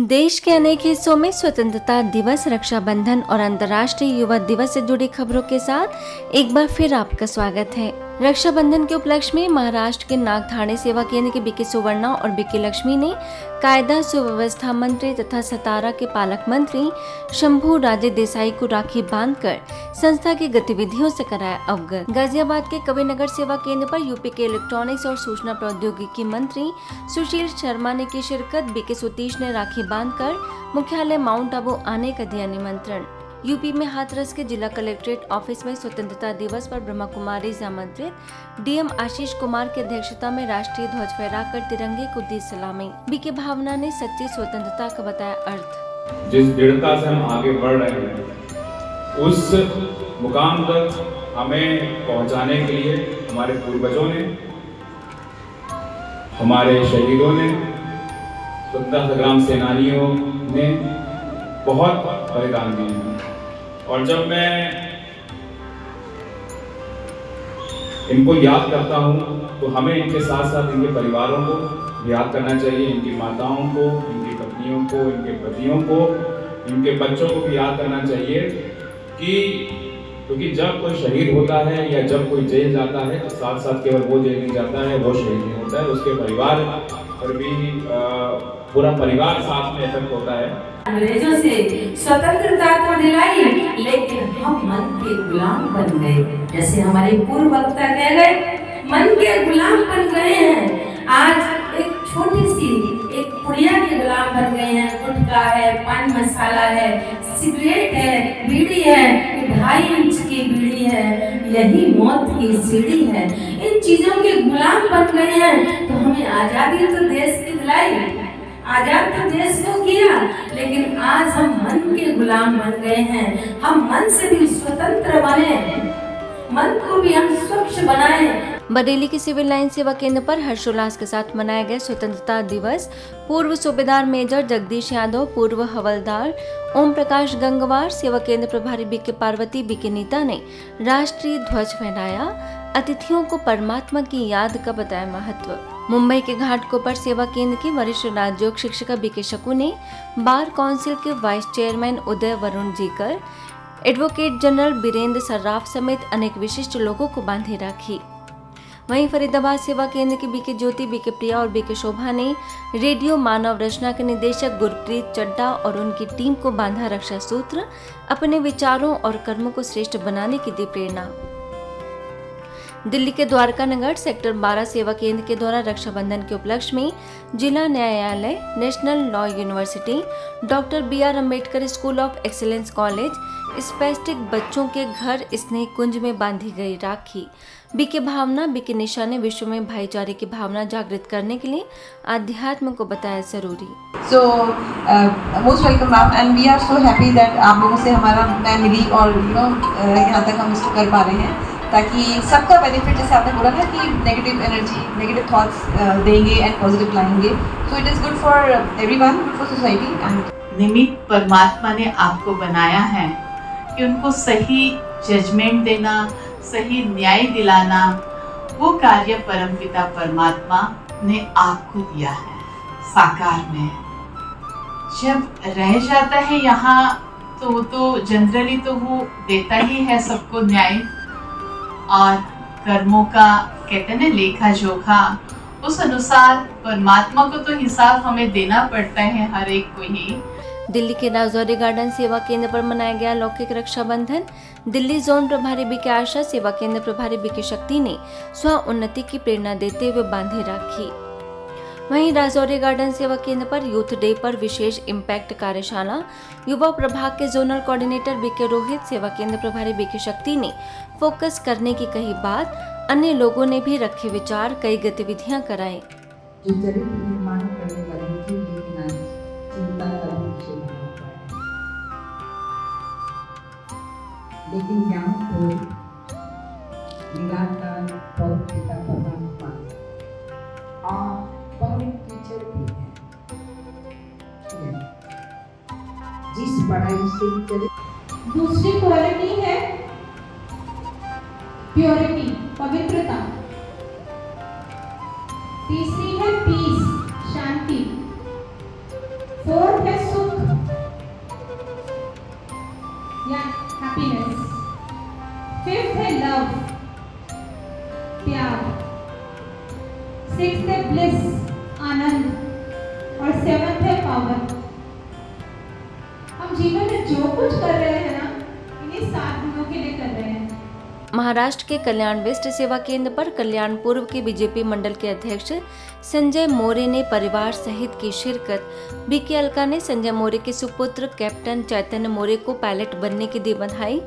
देश के अनेक हिस्सों में स्वतंत्रता दिवस, रक्षाबंधन और अंतर्राष्ट्रीय युवा दिवस से जुड़ी खबरों के साथ एक बार फिर आपका स्वागत है। रक्षाबंधन के उपलक्ष्य में महाराष्ट्र के नागठाणे सेवा केंद्र के बीके सुवर्णा और बीके लक्ष्मी ने कायदा सुव्यवस्था मंत्री तथा सतारा के पालक मंत्री शंभू राजे देसाई को राखी बांधकर संस्था की गतिविधियों से कराया अवगत। गाजियाबाद के कविनगर सेवा केंद्र पर यूपी के इलेक्ट्रॉनिक्स और सूचना प्रौद्योगिकी मंत्री सुशील शर्मा ने की शिरकत। बीके सतीश ने राखी बांधकर मुख्यालय माउंट आबू आने का दिया निमंत्रण। यूपी में हाथरस के जिला कलेक्ट्रेट ऑफिस में स्वतंत्रता दिवस पर ब्रह्मा कुमारी से आमंत्रित डीएम आशीष कुमार की अध्यक्षता में राष्ट्रीय ध्वज फहराकर तिरंगे को दी सलामी। बीके भावना ने सच्ची स्वतंत्रता का बताया अर्थ। जिस दृढ़ता से हम आगे बढ़ रहे हैं उस मुकाम तक हमें पहुंचाने के लिए हमारे पूर्वजों ने, हमारे शहीदों ने, स्वतंत्रता संग्राम सेनानियों ने बहुत बलिदान दिए हैं। और जब मैं इनको याद करता हूँ तो हमें इनके साथ साथ इनके परिवारों को याद करना चाहिए, इनकी माताओं को, इनकी पत्नियों को, इनके पतियों को, इनके बच्चों को भी याद करना चाहिए क्योंकि जब कोई शहीद होता है या जब कोई जेल जाता है तो साथ साथ केवल वो जेल नहीं जाता है, वो शहीद नहीं होता है, उसके परिवार पर भी पूरा परिवार साथ में इफेक्ट होता है। अंग्रेजों से स्वतंत्रता तो दिलाई, लेकिन हम मन के गुलाम बन गए। जैसे हमारे पूर्व वक्ता कह गए, मन के गुलाम बन गए हैं। आज एक छोटी सी एक पुड़िया के गुलाम बन गए हैं। गुटखा है, पान मसाला है, सिगरेट है, बीड़ी है, 2.5 इंच की बीड़ी है, यही मौत की सीढ़ी है। इन चीजों के गुलाम बन गए हैं। तो हमें आजादी तो देश की दिलाई, आजाद तो देश को किया, लेकिन आज हम मन के गुलाम बन गए हैं। हम मन से भी स्वतंत्र बने, मन को भी हम स्वच्छ बनाएं। बरेली के सिविल लाइन सेवा केंद्र पर हर्षोल्लास के साथ मनाया गया स्वतंत्रता दिवस। पूर्व सूबेदार मेजर जगदीश यादव, पूर्व हवलदार ओम प्रकाश गंगवार, सेवा केंद्र प्रभारी बीके पार्वती, बीके नीता ने राष्ट्रीय ध्वज फहराया। अतिथियों को परमात्मा की याद का बताया महत्व। मुंबई के घाटकोपर सेवा केंद्र की वरिष्ठ राजयोग शिक्षिका बीके शकू ने बार काउंसिल के वाइस चेयरमैन उदय वरुण जीकर, एडवोकेट जनरल बीरेंद्र सर्राफ समेत अनेक विशिष्ट लोगों को बांधे राखी। वहीं फरीदाबाद सेवा केंद्र की बीके ज्योति, बीके प्रिया और बीके शोभा ने रेडियो मानव रचना के निदेशक गुरप्रीत चड्डा और उनकी टीम को बांधा रक्षा सूत्र। अपने विचारों और कर्मों को श्रेष्ठ बनाने की दी प्रेरणा। दिल्ली के द्वारका नगर सेक्टर 12 सेवा केंद्र के द्वारा रक्षाबंधन के उपलक्ष्य में जिला न्यायालय, national law university, doctor BR Ambedkar school of excellence college, spastic बच्चों के घर स्नेह कुंज में बांधी गई राखी। बीके भावना, बीके निशा ने विश्व में भाईचारे की भावना जागृत करने के लिए आध्यात्म को बताया जरूरी। So most welcome ma'am, and we are so happy that आप लोगों से हमारा नया मिली और यहाँ तक हम इसको कर पा रहे हैं ताकि सबका बेनिफिट, जैसे आपने बोला ना कि नेगेटिव एनर्जी, नेगेटिव थॉट्स देंगे एंड पॉजिटिव लाएंगे। So it is good for everyone, good for society. And निमित्त परमात्मा ने आपको बनाया है कि उनको सही जजमेंट देना, सही न्याय दिलाना, वो कार्य परमपिता परमात्मा ने आपको दिया है साकार में। जब रह जाता है यहाँ तो जनरली तो वो देता ही है सबको न्याय, और कर्मों का कहते हैं ना लेखा जोखा, उस अनुसार परमात्मा को तो हिसाब हमें देना पड़ता है हर एक को ही। दिल्ली के राजौरी गार्डन सेवा केंद्र पर मनाया गया लौकिक रक्षाबंधन। दिल्ली जोन प्रभारी बीके आशा, सेवा केंद्र प्रभारी बीके शक्ति ने स्व उन्नति की प्रेरणा देते हुए बांधी राखी। वहीं राजौरी गार्डन सेवा केंद्र पर यूथ डे पर विशेष इम्पैक्ट कार्यशाला। युवा प्रभाग के जोनल कोऑर्डिनेटर बीके रोहित, सेवा केंद्र प्रभारी बीके शक्ति ने फोकस करने की कही बात। अन्य लोगों ने भी रखे विचार, कई गतिविधियां कराई। लेकिन यहाँ को निराकार परमपिता परमात्मा और परम टीचर भी है, जिस पढ़ाई से चले। दूसरी क्वालिटी है प्योरिटी, पवित्रता। तीसरी है पीस, शांति। फोर्थ है सिक्स है ब्लिस आनंद और सेवंथ है पावर। हम जीवन में जो कुछ कर रहे हैं ना, इन्हीं 7 गुणों के लिए कर रहे हैं। महाराष्ट्र के कल्याण वेस्ट सेवा केंद्र पर कल्याण पूर्व के बीजेपी मंडल के अध्यक्ष संजय मोरे ने परिवार सहित की शिरकत। बीके अलका ने संजय मोरे के सुपुत्र कैप्टन चैतन्य मोरे को पायलट बनने की दी बधाई।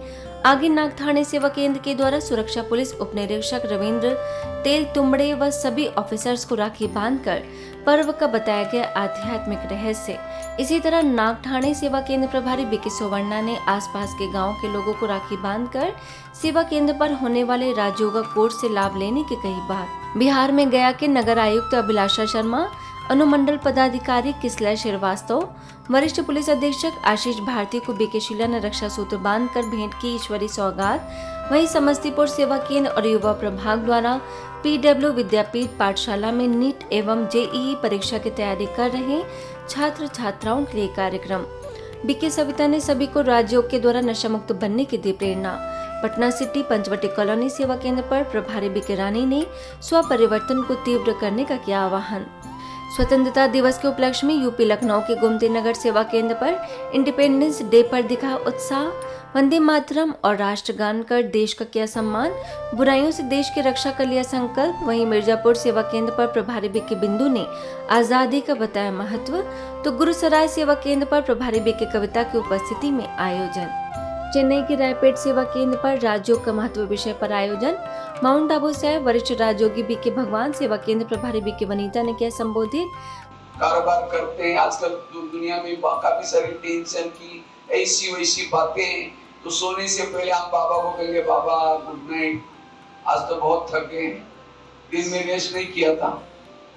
आगे नाग थाने सेवा केंद्र के द्वारा सुरक्षा पुलिस उप निरीक्षक रविंद्र तेल तुमड़े व सभी ऑफिसर्स को राखी बांधकर पर्व का बताया गया आध्यात्मिक रहस्य। इसी तरह नाग थाने सेवा केंद्र प्रभारी बीके सोवर्णा ने आसपास के गांव के लोगों को राखी बांधकर सेवा केंद्र पर होने वाले राजयोगा कोर्स से लाभ लेने की कही बात। बिहार में गया के नगर आयुक्त अभिलाषा शर्मा, अनुमंडल पदाधिकारी किसलय श्रीवास्तव, वरिष्ठ पुलिस अधीक्षक आशीष भारती को बीके शीला ने रक्षा सूत्र बांधकर भेंट की ईश्वरी सौगात। वहीं समस्तीपुर सेवा केंद्र और युवा प्रभाग द्वारा पीडब्ल्यू विद्यापीठ पाठशाला में नीट एवं जेईई परीक्षा की तैयारी कर रहे छात्र छात्राओं के लिए कार्यक्रम। बीके सविता ने सभी को राजयोग के द्वारा नशा मुक्त बनने की दी प्रेरणा। पटना सिटी पंचवटी कॉलोनी सेवा केंद्र पर प्रभारी बीके रानी ने स्व परिवर्तन को तीव्र करने का किया आह्वान। स्वतंत्रता दिवस के उपलक्ष्य में यूपी लखनऊ के गोमती नगर सेवा केंद्र पर इंडिपेंडेंस डे पर दिखा उत्साह। वंदे मातरम और राष्ट्रगान कर देश का किया सम्मान, बुराइयों से देश की रक्षा का लिया संकल्प। वहीं मिर्जापुर सेवा केंद्र पर प्रभारी बीके बिंदु ने आजादी का बताया महत्व, तो गुरुसराय सेवा केंद्र पर प्रभारी बीके कविता की उपस्थिति में आयोजन। चेन्नई के रायपेट सेवा केंद्र पर राजयोग का महत्व विषय पर आयोजन। माउंट आबू से वरिष्ठ राजयोगी बीके भगवान सेवा केंद्र प्रभारी बीके वनीता ने किया संबोधित। कारोबार करते हैं आजकल दुनिया में काफी सारी टेंशन की ऐसी वैसी बातें हैं, तो सोने से पहले हम बाबा को कहेंगे बाबा गुड नाइट, आज तो बहुत थक गए, दिन में रेस्ट नहीं किया था,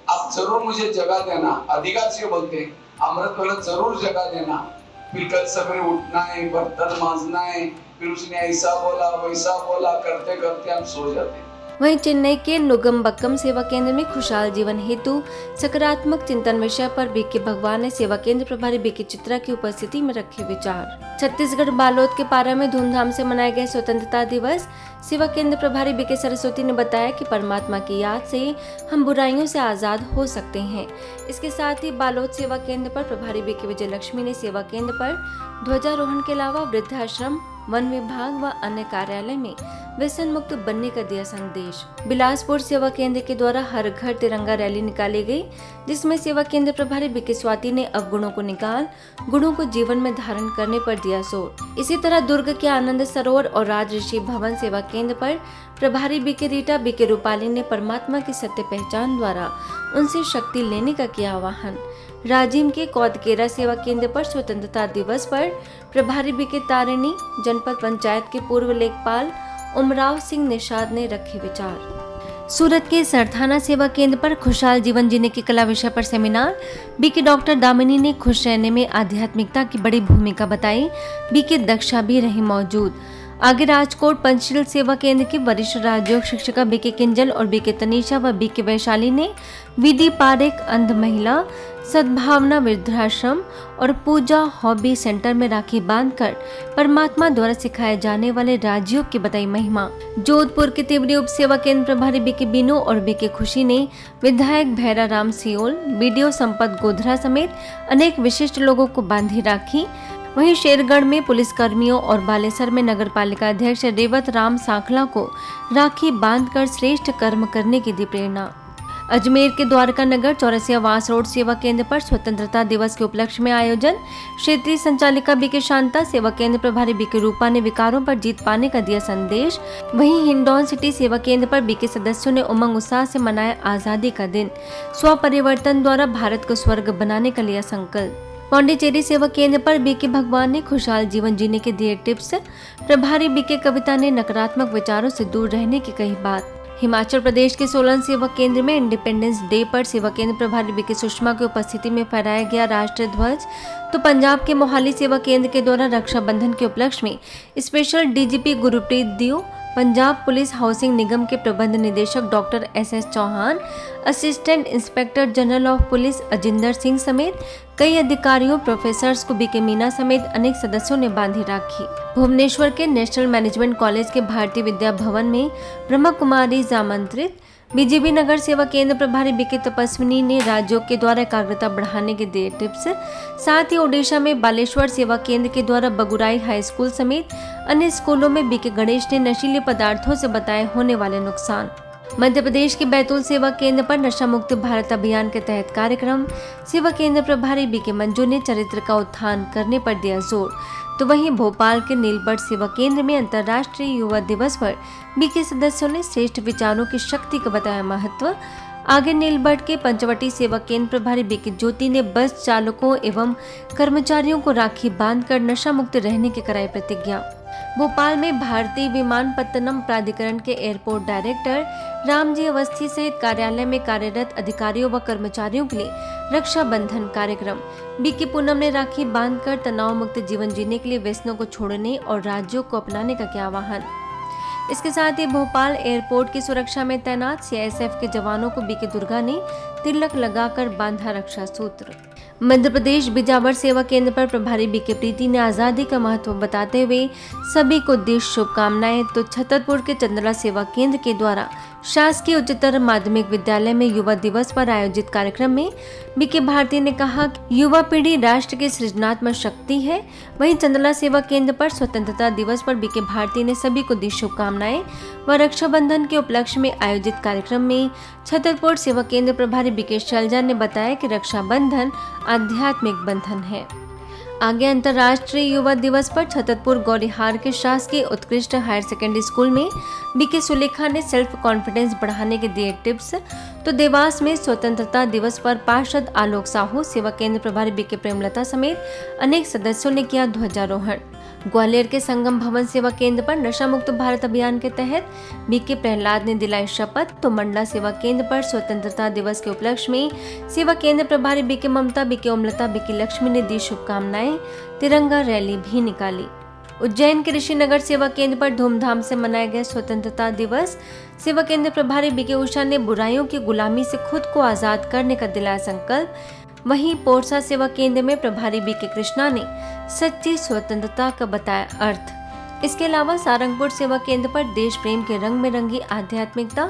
आप जरूर मुझे जगह देना। अधिकार से बोलते हैं अमृत वाला जरूर जगह देना। फिर कल सवेरे उठना है, बर्तन मांजना है, फिर उसने ऐसा बोला वैसा बोला, करते करते हम सो जाते हैं। वहीं चेन्नई के नुगम्बक्कम सेवा केंद्र में खुशहाल जीवन हेतु सकारात्मक चिंतन विषय पर बीके भगवान ने सेवा केंद्र प्रभारी बीके चित्रा की उपस्थिति में रखे विचार। छत्तीसगढ़ बालोद के पारा में धूमधाम से मनाया गया स्वतंत्रता दिवस। सेवा केंद्र प्रभारी बीके सरस्वती ने बताया कि परमात्मा की याद से हम बुराइयों से आजाद हो सकते हैं। इसके साथ ही बालोद सेवा केंद्र पर प्रभारी बीके विजय लक्ष्मी ने सेवा केंद्र पर ध्वजारोहण के अलावा वृद्धाश्रम, वन विभाग व अन्य कार्यालय में व्यसन मुक्त बनने का दिया संदेश। बिलासपुर सेवा केंद्र के द्वारा हर घर तिरंगा रैली निकाली गई, जिसमें सेवा केंद्र प्रभारी बीके स्वाति ने अवगुणों को निकाल गुणों को जीवन में धारण करने पर दिया जोर। इसी तरह दुर्ग के आनंद सरोवर और राजऋषि भवन सेवा केंद्र पर प्रभारी बीके रीटा बीके रूपाली ने परमात्मा की सत्य पहचान द्वारा उनसे शक्ति लेने का किया आह्वान। राजिम के कौदकेरा सेवा केंद्र पर स्वतंत्रता दिवस पर प्रभारी बीके तारिणी, जनपद पंचायत के पूर्व लेखपाल उमराव सिंह निषाद ने रखे विचार। सूरत के सरथाना सेवा केंद्र पर खुशहाल जीवन जीने की कला विषय पर सेमिनार। बीके डॉक्टर दामिनी ने खुश रहने में आध्यात्मिकता की बड़ी भूमिका बताई। बीके दक्षा भी रही मौजूद। आगे राजकोट पंचशील सेवा केंद्र की वरिष्ठ राजयोग शिक्षिका बीके किंजल और बीके तनीषा व बीके वैशाली ने विधि पारेख अंध महिला सद्भावना वृद्धाश्रम और पूजा हॉबी सेंटर में राखी बांधकर परमात्मा द्वारा सिखाए जाने वाले राजयोग की बताई महिमा। जोधपुर के तिवरी उप सेवा केंद्र प्रभारी बीके बीनू और बीके खुशी ने विधायक भैरा राम सियोल, बीडीओ संपत गोधरा समेत अनेक विशिष्ट लोगों को बांधी राखी। वहीं शेरगढ़ में पुलिस कर्मियों और बालेसर में नगर पालिका अध्यक्ष रेवत राम सांखला को राखी बांधकर श्रेष्ठ कर्म करने की दी प्रेरणा। अजमेर के द्वारका नगर चौरसिया वास रोड सेवा केंद्र पर स्वतंत्रता दिवस के उपलक्ष्य में आयोजन। क्षेत्रीय संचालिका बीके शांता, सेवा केंद्र प्रभारी बीके रूपा ने विकारों पर जीत पाने का दिया संदेश। वहीं हिंडौन सिटी सेवा केंद्र पर बीके सदस्यों ने उमंग उत्साह से मनाया आजादी का दिन। स्व परिवर्तन द्वारा भारत को स्वर्ग बनाने का लिया संकल्प। पौंडीचेरी सेवा केंद्र पर बीके भगवान ने खुशहाल जीवन जीने के दिए टिप्स। प्रभारी बीके कविता ने नकारात्मक विचारों से दूर रहने की कही बात। हिमाचल प्रदेश के सोलन सेवा केंद्र में इंडिपेंडेंस डे पर सेवा केंद्र प्रभारी बीके सुषमा की उपस्थिति में फहराया गया राष्ट्रीय ध्वज। तो पंजाब के मोहाली सेवा केंद्र के द्वारा रक्षाबंधन के उपलक्ष्य में स्पेशल डीजीपी गुरप्रीत दियो, पंजाब पुलिस हाउसिंग निगम के प्रबंध निदेशक doctor S Chauhan, assistant inspector general of police Ajinder Singh समेत कई अधिकारियों, प्रोफेसर्स को बीके मीना समेत अनेक सदस्यों ने बांधी राखी। भुवनेश्वर के नेशनल मैनेजमेंट कॉलेज के भारतीय विद्या भवन में ब्रह्म कुमारी आमंत्रित बीजेपी नगर सेवा केंद्र प्रभारी बीके तपस्विनी ने राज्यों के द्वारा एकाग्रता बढ़ाने के दिए टिप्स। साथ ही ओडिशा में बालेश्वर सेवा केंद्र के द्वारा बगुराई हाई स्कूल समेत अन्य स्कूलों में बीके गणेश ने नशीले पदार्थों से बताए होने वाले नुकसान। मध्य प्रदेश के बैतूल सेवा केंद्र पर नशा मुक्त भारत अभियान के तहत कार्यक्रम। सेवा केंद्र प्रभारी बीके मंजू ने चरित्र का उत्थान करने पर दिया जोर। तो वहीं भोपाल के नीलबर्ड सेवा केंद्र में अंतर्राष्ट्रीय युवा दिवस पर बीके सदस्यों ने श्रेष्ठ विचारों की शक्ति का बताया महत्व। आगे नीलबर्ड के पंचवटी सेवा केंद्र प्रभारी बीके ज्योति ने बस चालकों एवं कर्मचारियों को राखी बांधकर नशा मुक्त रहने की कराई प्रतिज्ञा। भोपाल में भारतीय विमानपत्तनम प्राधिकरण के एयरपोर्ट डायरेक्टर रामजी अवस्थी सहित कार्यालय में कार्यरत अधिकारियों व कर्मचारियों के लिए रक्षाबंधन कार्यक्रम। बीके पूनम ने राखी बांधकर तनाव मुक्त जीवन जीने के लिए व्यसनों को छोड़ने और राज्यों को अपनाने का किया आह्वान। इसके साथ ही भोपाल एयरपोर्ट की सुरक्षा में तैनात सीआईएसएफ के जवानों को बीके दुर्गा ने तिलक लगाकर बांधा रक्षा सूत्र। मध्य प्रदेश बिजावर सेवा केंद्र पर प्रभारी बीके प्रीति ने आज़ादी का महत्व बताते हुए सभी को दी शुभकामनाएं। तो छतरपुर के चंद्रा सेवा केंद्र के द्वारा शासकीय उच्चतर माध्यमिक विद्यालय में युवा दिवस पर आयोजित कार्यक्रम में बीके भारती ने कहा कि युवा पीढ़ी राष्ट्र की सृजनात्मक शक्ति है। वहीं चंद्रा सेवा केंद्र पर स्वतंत्रता दिवस पर बीके भारती ने सभी को दी शुभकामनाएं व रक्षाबंधन के उपलक्ष्य में आयोजित कार्यक्रम में छतरपुर सेवा केंद्र प्रभारी बीके शैलजा ने बताया कि रक्षाबंधन आध्यात्मिक बंधन है। आगे अंतर्राष्ट्रीय युवा दिवस पर छतरपुर गौरीहार के शासकीय उत्कृष्ट हायर सेकेंडरी स्कूल में बीके सुलेखा ने सेल्फ कॉन्फिडेंस बढ़ाने के दिए टिप्स। तो देवास में स्वतंत्रता दिवस पर पार्षद आलोक साहू, सेवा केंद्र प्रभारी बीके प्रेमलता समेत अनेक सदस्यों ने किया ध्वजारोहण। ग्वालियर के संगम भवन सेवा केंद्र पर नशा मुक्त भारत अभियान के तहत बीके प्रहलाद ने दिलाई शपथ। तो मंडला सेवा केंद्र पर स्वतंत्रता दिवस के उपलक्ष्य में सेवा केंद्र प्रभारी बीके ममता, बीके ओमलता, बीके लक्ष्मी ने दी शुभकामनाएं। तिरंगा रैली भी निकाली। उज्जैन के ऋषिनगर सेवा केंद्र पर धूमधाम से मनाया गया स्वतंत्रता दिवस। सेवा केंद्र प्रभारी बीके उषा ने बुराइयों की गुलामी से खुद को आजाद करने का दिलाया संकल्प। वहीं पोरसा सेवा केंद्र में प्रभारी बीके कृष्णा ने सच्ची स्वतंत्रता का बताया अर्थ। इसके अलावा सारंगपुर सेवा केंद्र पर देश प्रेम के रंग में रंगी आध्यात्मिकता।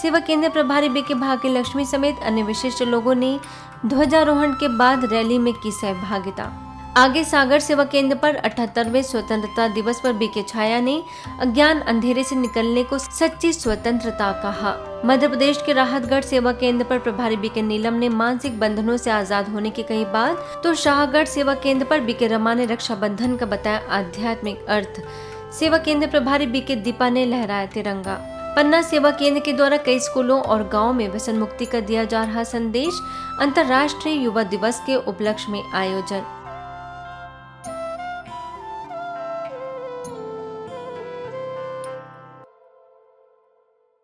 सेवा केंद्र प्रभारी बीके भाग्य लक्ष्मी समेत अन्य विशिष्ट लोगों ने ध्वजारोहण के बाद रैली में की सहभागिता। आगे सागर सेवा केंद्र पर 78वें स्वतंत्रता दिवस पर बीके छाया ने अज्ञान अंधेरे से निकलने को सच्ची स्वतंत्रता कहा। मध्य प्रदेश के राहतगढ़ सेवा केंद्र पर प्रभारी बीके नीलम ने मानसिक बंधनों से आजाद होने की कही बात। तो शाहगढ़ सेवा केंद्र पर बीके रमा ने रक्षाबंधन का बताया आध्यात्मिक अर्थ। सेवा केंद्र प्रभारी बीके दीपा ने लहराया तिरंगा। पन्ना सेवा केंद्र के द्वारा कई स्कूलों और गांवों में व्यसन मुक्ति का दिया जा रहा संदेश। अंतर्राष्ट्रीय युवा दिवस के उपलक्ष्य में आयोजन।